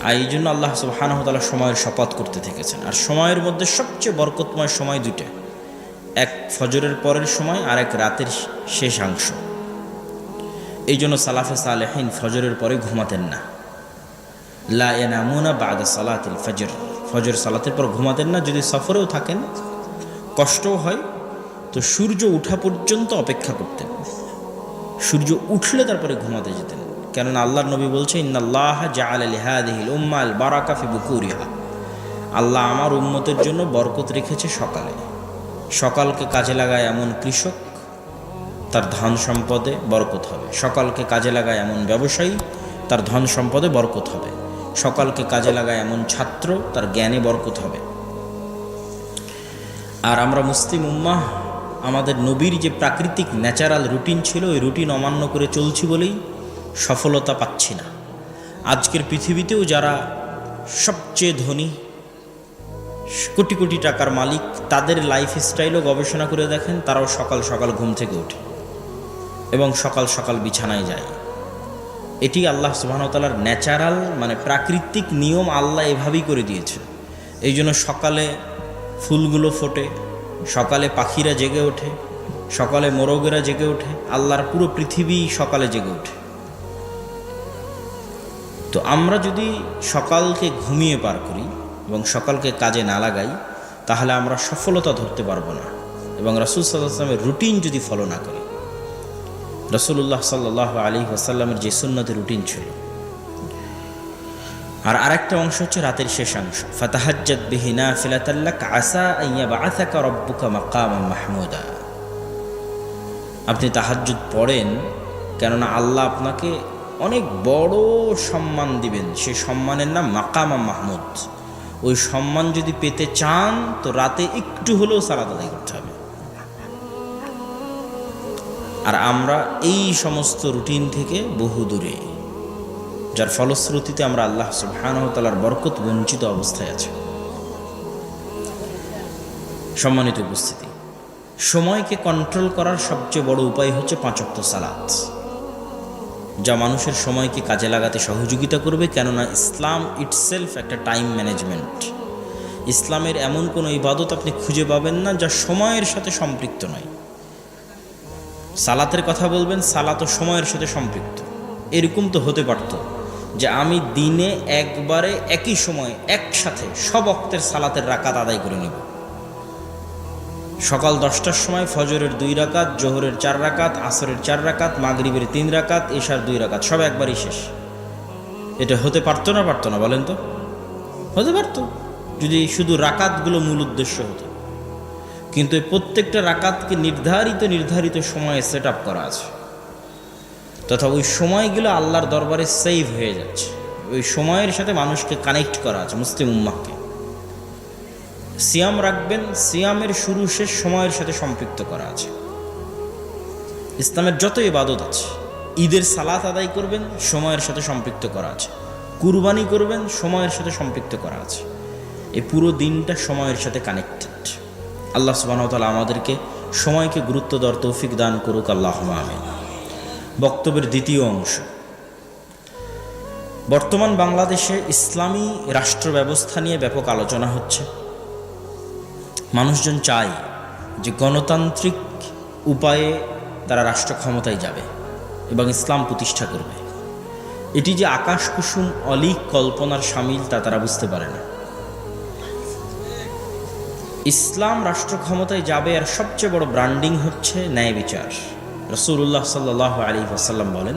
আর এই জন্য আল্লাহ সুবহানাহু ওয়া তাআলা সময়ের শপথ করতে থেকেছেন। আর সময়ের মধ্যে সবচেয়ে বরকতময় সময় দুইটা, এক ফজরের পরের সময় আর এক রাতের শেষাংশ। এই জন্য সালাফে সালেহিন ফজরের পরে ঘুমাতেন না। লা ইয়ানামুনা বা'দা সালাতিল ফজর, ফজর সালাতের পর ঘুমাতেন না। যদি সফরেও থাকেন, কষ্টও হয়, তো সূর্য উঠা পর্যন্ত অপেক্ষা করতেন। সূর্য উঠলে তারপরে ঘুমাতে যেতেন। কেননা আল্লাহর নবী বলছে, ইন্নাল্লাহা জাআলা লিহাদিহিল উম্মাল বারাকা ফি বুকুরিহা, আল্লাহ আমার উম্মতের জন্য বরকত রেখেছে সকালে। সকালকে কাজে লাগায় এমন কৃষক, তার ধন সম্পদে বরকত হবে। সকালকে কাজে লাগায় এমন ব্যবসায়ী, তার ধন সম্পদে বরকত হবে। সকালকে কাজে লাগায় এমন ছাত্র, তার জ্ঞানে বরকত হবে। আর আমরা মুসলিম উম্মাহ আমাদের নবীর যে প্রাকৃতিক ন্যাচারাল রুটিন ছিল, ওই রুটিন অমান্য করে চলছি বলেই সফলতা পাচ্ছি না। আজকের পৃথিবীতেও যারা সবচেয়ে ধনী, কোটি কোটি টাকার মালিক, তাদের লাইফস্টাইলও গবেষণা করে দেখেন, তারাও সকাল সকাল ঘুম থেকে ওঠে এবং সকাল সকাল বিছানায় যায়। এটি আল্লাহ সুবহানাহু ওয়া তাআলার ন্যাচারাল, মানে প্রাকৃতিক নিয়ম, আল্লাহ এভাবেই করে দিয়েছে। এই জন্য সকালে ফুলগুলো ফোটে, সকালে পাখিরা জেগে ওঠে, সকালে মোরগেরা জেগে ওঠে, আল্লাহর পুরো পৃথিবী সকালে জেগে ওঠে। তো আমরা যদি সকালকে ঘুমিয়ে পার করি এবং সকালকে কাজে না লাগাই, তাহলে আমরা সফলতা ধরতে পারবো না। এবং রাসূল সাল্লাল্লাহু আলাইহি ওয়াসাল্লামের রুটিন যদি ফলো না করি, রাসূলুল্লাহ সাল্লাল্লাহু আলাইহি ওয়াসাল্লামের যে সুন্নতের রুটিন ছিল। আর আরেকটা অংশ হচ্ছে রাতের শেষাংশ, ফাতাহাজ্জাদ বিহি নাফিলাতাল লাক আসা আন ইয়াবআসাকা রাব্বুকা মাকামান মাহমুদা। আপনি তাহাজ্জুদ পড়েন, কেননা আল্লাহ আপনাকে অনেক বড় সম্মান দিবেন। সেই সম্মানের নাম মাকামা মাহমুদ। ওই সম্মান যদি পেতে চান, তো রাতে একটু হলেও সালাত আদায় করতে হবে। আর আমরা এই সমস্ত রুটিন থেকে বহু দূরে, যার ফলশ্রুতিতে আমরা আল্লাহ সুবহানাহু ওয়া তাআলার বরকত বঞ্চিত অবস্থায় আছি। সম্মানিত উপস্থিতি, সময়কে কন্ট্রোল করার সবচেয়ে বড় উপায় হচ্ছে 5 ওয়াক্ত সালাত, যা মানুষের সময়কে কাজে লাগাতে সহযোগিতা করবে। কেননা ইসলাম ইটসেলফ একটা টাইম ম্যানেজমেন্ট। ইসলামের এমন কোনো ইবাদত আপনি খুঁজে পাবেন না যা সময়ের সাথে সম্পৃক্ত নয়। সালাতের কথা বলবেন, সালাতও সময়ের সাথে সম্পৃক্ত। এরকম তো হতে পারত যে আমি দিনে একবারে একই সময় একসাথে সব ওয়াক্তের সালাতের রাকাত আদায় করে নেব। সকাল 10টার সময় ফজরের 2 রাকাত, জোহরের 4 রাকাত, আসরের 4 রাকাত, মাগরিবের 3 রাকাত, এশার 2 রাকাত, সব একবারই শেষ। এটা হতে পারতো না? পারতো না? বলেন তো। হতে পারতো যদি শুধু রাকাতগুলো মূল উদ্দেশ্য হতো। কিন্তু এই প্রত্যেকটা রাকাতকে নির্ধারিত সময়ে সেট আপ করা আছে, তথা ওই সময়গুলো আল্লাহর দরবারে সেভ হয়ে যাচ্ছে। ওই সময়ের সাথে মানুষকে কানেক্ট করা আছে, মুসলিম উম্মাহকে। সিয়াম রাখবেন, সিয়ামের শুরু শেষ সময়ের সাথে সম্পৃক্ত করা আছে। ইসলামের যত ইবাদত আছে, ঈদের সালাত আদায় করবেন, সময়ের সাথে সম্পৃক্ত করা আছে। কুরবানি করবেন, সময়ের সাথে সম্পৃক্ত করা আছে। এই পুরো দিনটা সময়ের সাথে কানেক্টেড। আল্লাহ সুবহানাহু ওয়া তাআলা আমাদেরকে সময়কে গুরুত্ব দেওয়ার তৌফিক দান করুক, আল্লাহুম্মা আমিন। বক্তব্যের দ্বিতীয় অংশ, বর্তমান বাংলাদেশে ইসলামী রাষ্ট্র ব্যবস্থা নিয়ে ব্যাপক আলোচনা হচ্ছে। মানুষজন চায় যে গণতান্ত্রিক উপায়ে তারা রাষ্ট্র ক্ষমতায় যাবে এবং ইসলাম প্রতিষ্ঠা করবে। এটি যে আকাশ কুসুম অলীক কল্পনার শামিল, তা তারা বুঝতে পারে না। ইসলাম রাষ্ট্র ক্ষমতায় যাবে আর সবচেয়ে বড় ব্র্যান্ডিং হচ্ছে ন্যায় বিচার। রাসূলুল্লাহ সাল্লাল্লাহু আলাইহি ওয়াসাল্লাম বলেন,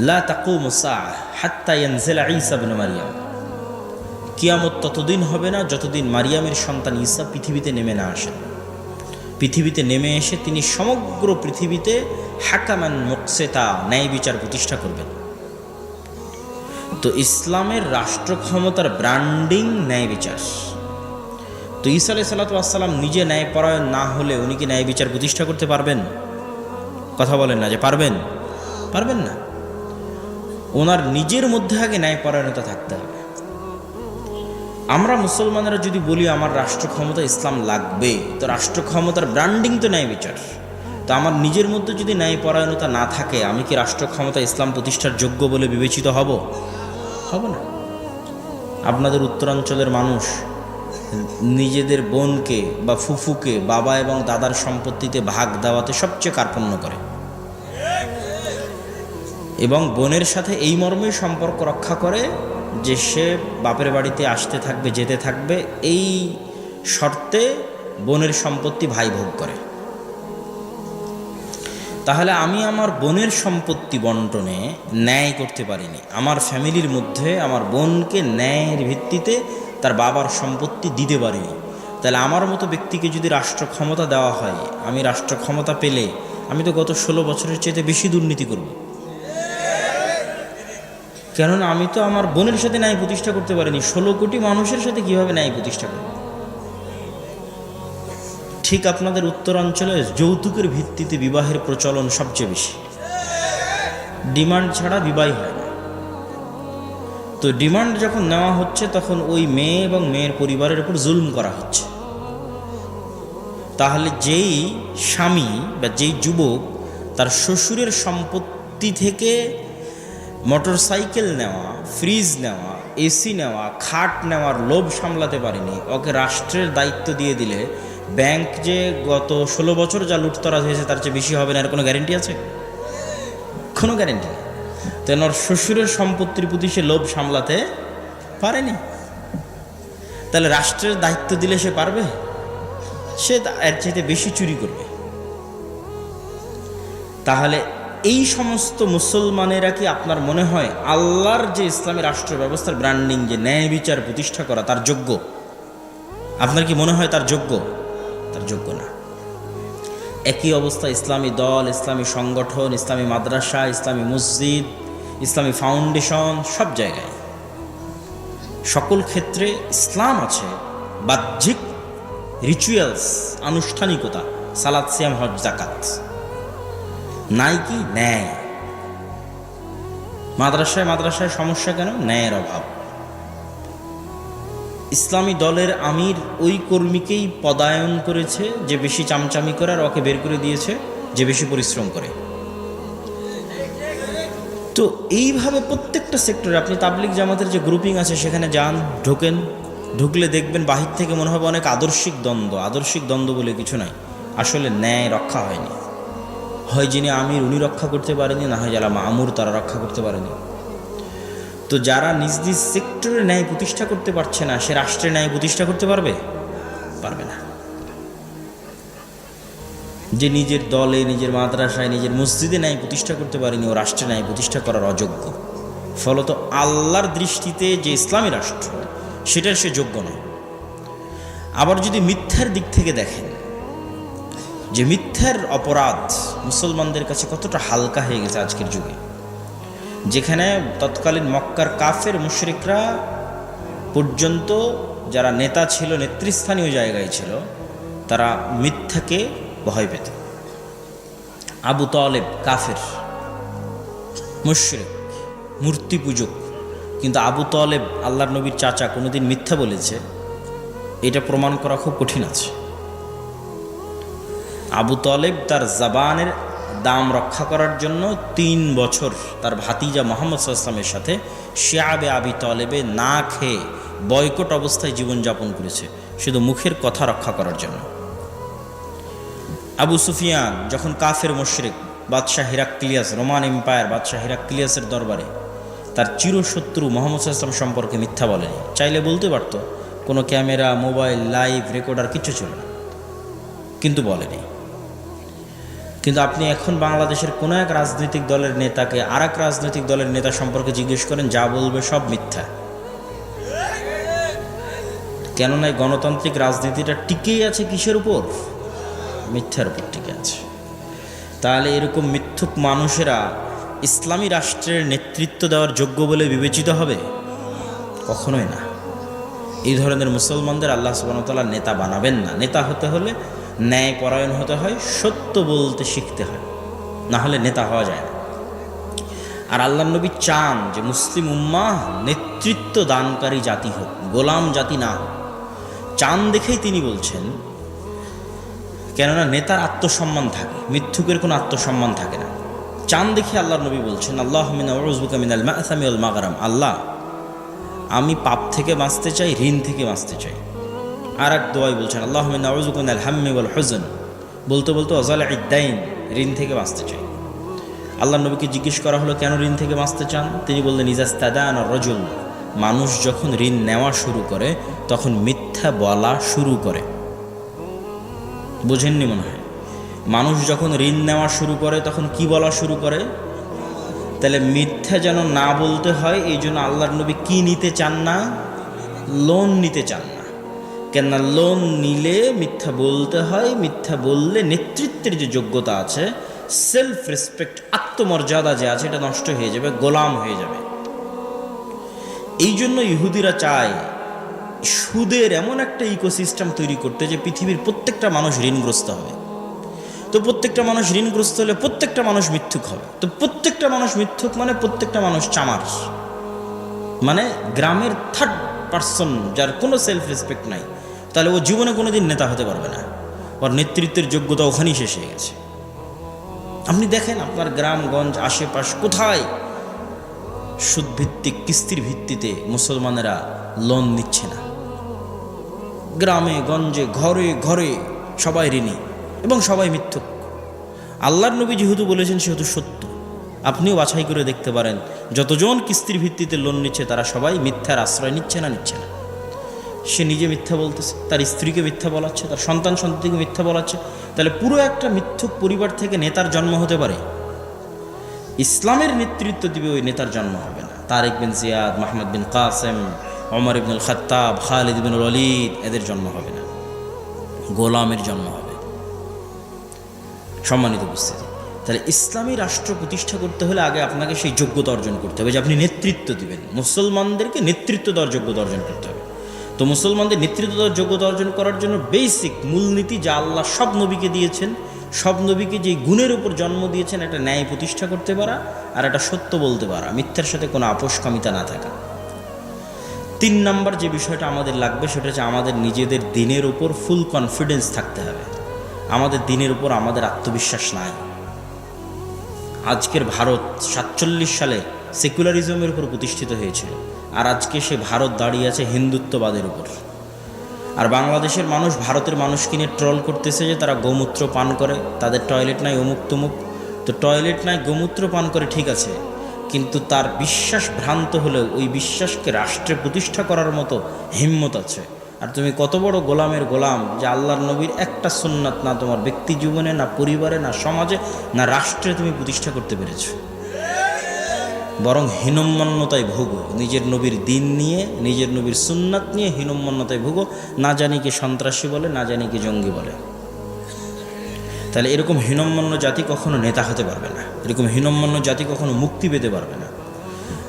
লা তাকুমু সাআহ হাত্তা ইয়ানজিলা ঈসা ইবনে মারইয়াম। কিয়ামত ততদিন হবে না যতদিন মারিয়ামের সন্তান ঈসা পৃথিবীতে নেমে না আসেন। পৃথিবীতে নেমে এসে তিনি সমগ্র পৃথিবীতে হাকামান মুকসিতা, ন্যায় বিচার প্রতিষ্ঠা করবেন। তো ইসলামের রাষ্ট্র ক্ষমতার ব্র্যান্ডিং ন্যায় বিচার। তো ঈসা আলাইহিস সালাতু ওয়াস সালাম নিজে ন্যায়পরায়ণ না হলে উনি কি ন্যায় বিচার প্রতিষ্ঠা করতে পারবেন? কথা বলেন না যে পারবেন? পারবেন না। ওনার নিজের মধ্যে আগে ন্যায়পরায়ণতা থাকতে হবে। আমরা মুসলমানেরা যদি বলি আমার রাষ্ট্র ক্ষমতা ইসলাম লাগবে, তো রাষ্ট্র ক্ষমতার ব্র্যান্ডিং তো ন্যায় বিচার। তো আমার নিজের মধ্যে যদি ন্যায়পরায়ণতা না থাকে, আমি কি রাষ্ট্র ক্ষমতা ইসলাম প্রতিষ্ঠার যোগ্য বলে বিবেচিত হব? হবে না। আপনাদের উত্তরাঞ্চলের মানুষ নিজেদের বোনকে বা ফুফুকে বাবা এবং দাদার সম্পত্তিতে ভাগ দেওয়াতে সবচেয়ে কার্পণ্য করে, এবং বোনের সাথে এই মর্মেই সম্পর্ক রক্ষা করে যে সে বাপের বাড়িতে আসতে থাকবে, যেতে থাকবে, এই শর্তে বোনের সম্পত্তি ভাই ভোগ করে। তাহলে আমি আমার বোনের সম্পত্তি বন্টনে ন্যায় করতে পারিনি, আমার ফ্যামিলির মধ্যে আমার বোনকে ন্যায়ের ভিত্তিতে তার বাবার সম্পত্তি দিতে পারিনি। তাহলে আমার মতো ব্যক্তিকে যদি রাষ্ট্র ক্ষমতা দেওয়া হয়, আমি রাষ্ট্র ক্ষমতা পেলে আমি তো গত 16 বছরের চেয়ে বেশি দুর্নীতি করব, কেননা আমি তো আমার বোনের সাথে ন্যায় প্রতিষ্ঠা করতে পারিনি, 16 কোটি মানুষের সাথে কিভাবে ন্যায় প্রতিষ্ঠা করব? ঠিক আপনাদের উত্তরাঞ্চলে যৌতুকের ভিত্তিতে বিবাহের প্রচলন সবচেয়ে বেশি, ডিমান্ড ছাড়া বিবাহ হয় না। তো ডিমান্ড যখন নেওয়া হচ্ছে তখন ওই মেয়ে এবং মেয়ের পরিবারের উপর জুলুম করা হচ্ছে। তাহলে যেই স্বামী বা যেই যুবক তার শ্বশুরের সম্পত্তি থেকে মোটরসাইকেল নেওয়া, ফ্রিজ নেওয়া, এসি নেওয়া, খাট নেওয়ার লোভ সামলাতে পারেনি, ওকে রাষ্ট্রের দায়িত্ব দিয়ে দিলে ব্যাংক যে গত 16 বছর যা লুটতরাজ হয়েছে তার চেয়ে বেশি হবে না, এর কোনো গ্যারেন্টি আছে? কোনো গ্যারেন্টি নেই। তো ওর শ্বশুরের সম্পত্তির প্রতি সে লোভ সামলাতে পারেনি, তাহলে রাষ্ট্রের দায়িত্ব দিলে সে পারবে? সে এর চাইতে বেশি চুরি করবে। তাহলে এই সমস্ত মুসলমানেরা কি আপনার মনে হয় আল্লাহর যে ইসলামী রাষ্ট্র ব্যবস্থার ব্র্যান্ডিং, যে ন্যায় বিচার প্রতিষ্ঠা করা, তার যোগ্য? আপনার কি মনে হয় তার যোগ্য? তার যোগ্য না। একই অবস্থা ইসলামী দল, ইসলামী সংগঠন, ইসলামী মাদ্রাসা, ইসলামী মসজিদ, ইসলামী ফাউন্ডেশন, সব জায়গায় সকল ক্ষেত্রে ইসলাম আছে, বাহ্যিক রিচুয়ালস, আনুষ্ঠানিকতা, সালাত, সিয়াম, হজ, যাকাত, নাই কি ন্যায়? মাদ্রাসায় সমস্যা কেন? ন্যায়ের অভাব। ইসলামী দলের আমির ওই কর্মীকেই পদায়ন করেছে যে বেশি চামচামি করে, আর ওকে বের করে দিয়েছে যে বেশি পরিশ্রম করে। তো এইভাবে প্রত্যেকটা সেক্টরে আপনি তাবলিগ জামাতের যে গ্রুপিং আছে সেখানে যান, ঢুকলে দেখবেন বাহির থেকে মনে হবে অনেক আদর্শিক দ্বন্দ্ব বলে কিছু নাই। আসলে ন্যায় রক্ষা হয়নি। হয় যিনি আমির উনি রক্ষা করতে পারেনি, না হয় যারা মামুর তারা রক্ষা করতে পারেনি। তো যারা নিজ নিজ সেক্টরে ন্যায় প্রতিষ্ঠা করতে পারছে না, সে রাষ্ট্রে ন্যায় প্রতিষ্ঠা করতে পারবে না। যে নিজের দলে, নিজের মাদ্রাসায়, নিজের মসজিদে ন্যায় প্রতিষ্ঠা করতে পারেনি, ও রাষ্ট্রে ন্যায় প্রতিষ্ঠা করার অযোগ্য। ফলত আল্লাহর দৃষ্টিতে যে ইসলামী রাষ্ট্র, সেটার সে যোগ্য নয়। আবার যদি মিথ্যার দিক থেকে দেখেন, যে মিথ্যার অপরাধ মুসলমানদের কাছে কতটা হালকা হয়ে গেছে আজকের যুগে, যেখানে তৎকালীন মক্কার কাফের মুশরিকরা পর্যন্ত যারা নেতা ছিল, নেতৃস্থানীয় জায়গায় ছিল, তারা মিথ্যাকে ভয় পেত। আবু তালেব কাফের, মুশরিক, মূর্তি পূজক, কিন্তু আবু তালেব আল্লাহর নবীর চাচা, কোনোদিন মিথ্যা বলেছে এটা প্রমাণ করা খুব কঠিন আছে। আবু তালেব তার জবানের দাম রক্ষা করার জন্য 3 বছর তার ভাতিজা মুহাম্মদ সাল্লাল্লাহু আলাইহি ওয়াসাল্লামের সাথে শিয়াবে আবি তালেবে না খেয়ে বয়কট অবস্থায় জীবনযাপন করেছে, শুধু মুখের কথা রক্ষা করার জন্য। আবু সুফিয়ান যখন কাফের মুশরিক, বাদশাহ হিরাক্লিয়াস, রোমান এম্পায়ার বাদশাহ হিরাক্লিয়াসের দরবারে তার চিরশত্রু মুহাম্মদ সাল্লাল্লাহু আলাইহি ওয়াসাল্লাম সম্পর্কে মিথ্যা বলেনি। চাইলে বলতে পারত, কোনো ক্যামেরা, মোবাইল, লাইভ রেকর্ডার কিছু ছিল না, কিন্তু বলেনি। কিন্তু আপনি এখন বাংলাদেশের কোনো এক রাজনৈতিক দলের নেতাকে আর এক রাজনৈতিক দলের নেতা সম্পর্কে জিজ্ঞেস করেন, যা বলবে সব মিথ্যা। কেননা এই গণতান্ত্রিক রাজনীতিটা টিকেই আছে কিসের উপর? মিথ্যার উপর টিকে আছে। তাহলে এরকম মিথ্যুক মানুষেরা ইসলামী রাষ্ট্রের নেতৃত্ব দেওয়ার যোগ্য বলে বিবেচিত হবে? কখনোই না। এই ধরনের মুসলমানদের আল্লাহ সুবহানাহু ওয়া তাআলা নেতা বানাবেন না। নেতা হতে হলে ন্যায় পরায়ণ হতে হয়, সত্য বলতে শিখতে হয়, না হলে নেতা হওয়া যায় না। আর আল্লাহর নবী চান যে মুসলিম উম্মাহ নেতৃত্ব দানকারী জাতি হোক, গোলাম জাতি না হোক। চান দেখেই তিনি বলছেন, কেননা নেতার আত্মসম্মান থাকে, মিথ্যুকের কোনো আত্মসম্মান থাকে না। চান দেখে আল্লাহর নবী বলছেন, আল্লাহুম্মা ইন্নী আউযু বিকা মিনাল মা'সামি ওয়াল মাগরাম, আল্লাহ আমি পাপ থেকে বাঁচতে চাই, ঋণ থেকে বাঁচতে চাই। আর এক দোয়াই বলছেন, আল্লাহুম্মা ইন্নী আউযুবিকা মিনাল হাম্মি ওয়াল হুজন, বলতে বলতে ওয়াজালাইদ দাইন, ঋণ থেকে বাঁচতে চাই। আল্লাহ নবীকে জিজ্ঞেস করা হলো, কেন ঋণ থেকে বাঁচতে চান? তিনি বললেন, ইজাস্তাদানা রাজুল, মানুষ যখন ঋণ নেওয়া শুরু করে তখন মিথ্যা বলা শুরু করে। বোঝেননি মনে হয়? মানুষ যখন ঋণ নেওয়া শুরু করে তখন কি বলা শুরু করে? তাহলে মিথ্যা যেন না বলতে হয়, এই জন্য আল্লাহর নবী কি নিতে চান না? লোন নিতে চান না। কেননা লোন নিলে মিথ্যা বলতে হয়, মিথ্যা বললে নেতৃত্বের যে যোগ্যতা আছে, সেলফ রেসপেক্ট, আত্মমর্যাদা যে আছে, এটা নষ্ট হয়ে যাবে, গোলাম হয়ে যাবে। এই জন্য ইহুদিরা চায় সুদের এমন একটা ইকোসিস্টেম তৈরি করতে যে পৃথিবীর প্রত্যেকটা মানুষ ঋণগ্রস্ত হবে। তো প্রত্যেকটা মানুষ ঋণগ্রস্ত হলে প্রত্যেকটা মানুষ মিথ্যুক হবে। তো প্রত্যেকটা মানুষ মিথ্যুক মানে প্রত্যেকটা মানুষ চামার, মানে গ্রামের থার্ড পার্সন যার কোনো সেলফ রেসপেক্ট নাই, তাহলে ও জীবনে কোনোদিন নেতা হতে পারবে না। ওর নেতৃত্বের যোগ্যতা ওখানেই শেষ হয়ে গেছে। আপনি দেখেন আপনার গ্রামগঞ্জ আশেপাশ কোথায় সুদভিত্তিক কিস্তির ভিত্তিতে মুসলমানেরা লোন নিচ্ছে না? গ্রামে গঞ্জে ঘরে ঘরে সবাই ঋণী এবং সবাই মিথ্যুক। আল্লাহর নবী যেহেতু বলেছেন সেহেতু সত্য। আপনিও বাছাই করে দেখতে পারেন, যতজন কিস্তির ভিত্তিতে লোন নিচ্ছে তারা সবাই মিথ্যার আশ্রয় নিচ্ছে না? সে নিজে মিথ্যা বলতেছে, তার স্ত্রীকে মিথ্যা বলাচ্ছে, তার সন্তান সন্ততিকে মিথ্যা বলাচ্ছে। তাহলে পুরো একটা মিথ্যুক পরিবার থেকে নেতার জন্ম হতে পারে? ইসলামের নেতৃত্ব দিবে ওই নেতার জন্ম হবে না। তারেক বিন জিয়াদ, মোহাম্মদ বিন কাসেম, ওমর ইবনুল খাত্তাব, খালিদ বিন ওয়ালিদ, এদের জন্ম হবে না, গোলামের জন্ম হবে। সম্মানিত উপস্থিতি, তাহলে ইসলামী রাষ্ট্র প্রতিষ্ঠা করতে হলে আগে আপনাকে সেই যোগ্যতা অর্জন করতে হবে যে আপনি নেতৃত্ব দিবেন। মুসলমানদেরকে নেতৃত্ব দেওয়ার যোগ্যতা অর্জন করতে হবে। তো মুসলমানদের নেতৃত্ব দেওয়ার যোগ্যতা অর্জন করার জন্য বেসিক মূলনীতি যা আল্লাহ সব নবীকে দিয়েছেন, সব নবীকে যে গুণের উপর জন্ম দিয়েছেন, একটা ন্যায় প্রতিষ্ঠা করতে পারা আর একটা সত্য বলতে পারা, মিথ্যার সাথে কোনো আপোষকামিতা না থাকা। 3 নাম্বার যে বিষয়টা আমাদের লাগবে সেটা হচ্ছে আমাদের নিজেদের দিনের উপর ফুল কনফিডেন্স থাকতে হবে। আমাদের দিনের উপর আমাদের আত্মবিশ্বাস নাই। আজকের ভারত 47 সালে সেকুলারিজমের উপর প্রতিষ্ঠিত হয়েছিল, আর আজকে সে ভারত দাঁড়িয়ে আছে হিন্দুত্ববাদের উপর। আর বাংলাদেশের মানুষ ভারতের মানুষকে নিয়ে ট্রল করতেছে যে তারা গোমূত্র পান করে, তাদের টয়লেট নাই, অমুক তমুক। তো টয়লেট নাই, গোমূত্র পান করে, ঠিক আছে, কিন্তু তার বিশ্বাস ভ্রান্ত হলেও ওই বিশ্বাসকে রাষ্ট্রে প্রতিষ্ঠা করার মতো হিম্মত আছে। আর তুমি কত বড় গোলামের গোলাম যে আল্লাহর নবীর একটা সুন্নাত না তোমার ব্যক্তি জীবনে, না পরিবারে, না সমাজে, না রাষ্ট্রে তুমি প্রতিষ্ঠা করতে পেরেছো। বরং হীনম্মন্যতায় ভোগো, নিজের নবীর দিন নিয়ে, নিজের নবীর সুন্নাত নিয়ে হীনম্মন্যতায় ভোগো। না জানি কি সন্ত্রাসী বলে, না জানি কি জঙ্গি বলে। তাহলে এরকম হীনম্মন্য জাতি কখনো নেতা হতে পারবে না, এরকম হীনম্মন্য জাতি কখনো মুক্তি পেতে পারবে না।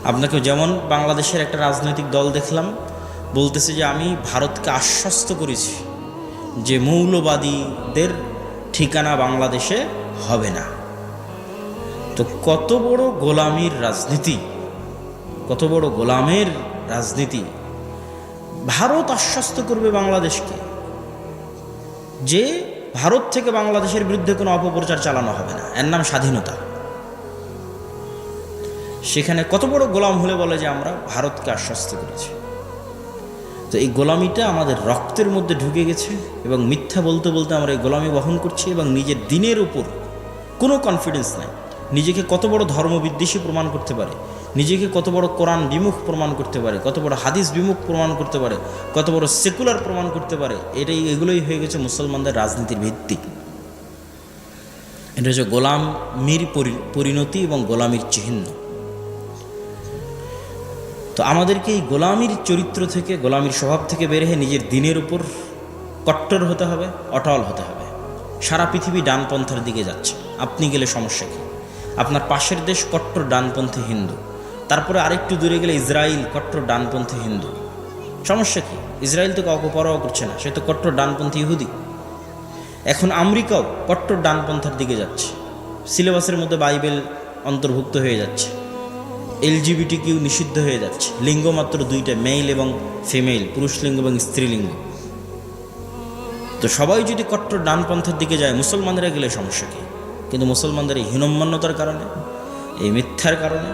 আপনাকে যেমন বাংলাদেশের একটা রাজনৈতিক দল দেখলাম বলতেছে যে আমি ভারতকে আশ্বস্ত করেছি যে মৌলবাদীদের ঠিকানা বাংলাদেশে হবে না। তো কত বড় গোলামির রাজনীতি, কত বড় গোলামের রাজনীতি! ভারত আশ্বস্ত করবে বাংলাদেশকে যে ভারত থেকে বাংলাদেশের বিরুদ্ধে কোনো অপপ্রচার চালানো হবে না, এর নাম স্বাধীনতা। সেখানে কত বড় গোলাম হলে বলে যে আমরা ভারতকে আশ্বস্ত করেছি। তো এই গোলামিটা আমাদের রক্তের মধ্যে ঢুকে গেছে এবং মিথ্যা বলতে বলতে আমরা এই গোলামি বহন করছি এবং নিজের দিনের উপর কোনো কনফিডেন্স নাই। নিজেকে কত বড় ধর্মবিদ্বেষী প্রমাণ করতে পারে, নিজেকে কত বড় কোরআন বিমুখ প্রমাণ করতে পারে, কত বড় হাদিস বিমুখ প্রমাণ করতে পারে, কত বড় সেকুলার প্রমাণ করতে পারে, এগুলোই হয়ে গেছে মুসলমানদের রাজনীতির ভিত্তি। এটা হচ্ছে গোলামির পরিণতি এবং গোলামির চিহ্ন। তো আমাদেরকে এই গোলামির চরিত্র থেকে, গোলামির স্বভাব থেকে বের হয়ে নিজের দিনের উপর কট্টর হতে হবে, অটল হতে হবে। সারা পৃথিবী ডানপন্থার দিকে যাচ্ছে, আপনি গেলে সমস্যা কী? আপনার পাশের দেশ কট্টর ডানপন্থী হিন্দু, তারপরে আরেকটু দূরে গেলে ইসরায়েল কট্টর ডানপন্থী হিন্দু, সমস্যা কী? ইসরায়েল তো কাউকে পরোয়া করছে না, সে তো কট্টর ডানপন্থী ইহুদি। এখন আমেরিকাও কট্টর ডানপন্থার দিকে যাচ্ছে, সিলেবাসের মধ্যে বাইবেল অন্তর্ভুক্ত হয়ে যাচ্ছে, LGBTQ নিষিদ্ধ হয়ে যাচ্ছে, লিঙ্গ মাত্র 2টা, মেল এবং ফিমেল, পুরুষ লিঙ্গ এবং স্ত্রীলিঙ্গ। তো সবাই যদি কট্টর ডানপন্থার দিকে যায়, মুসলমানরা গেলে সমস্যা কী? কিন্তু মুসলমানদের এই হীনম্মন্যতার কারণে, এই মিথ্যার কারণে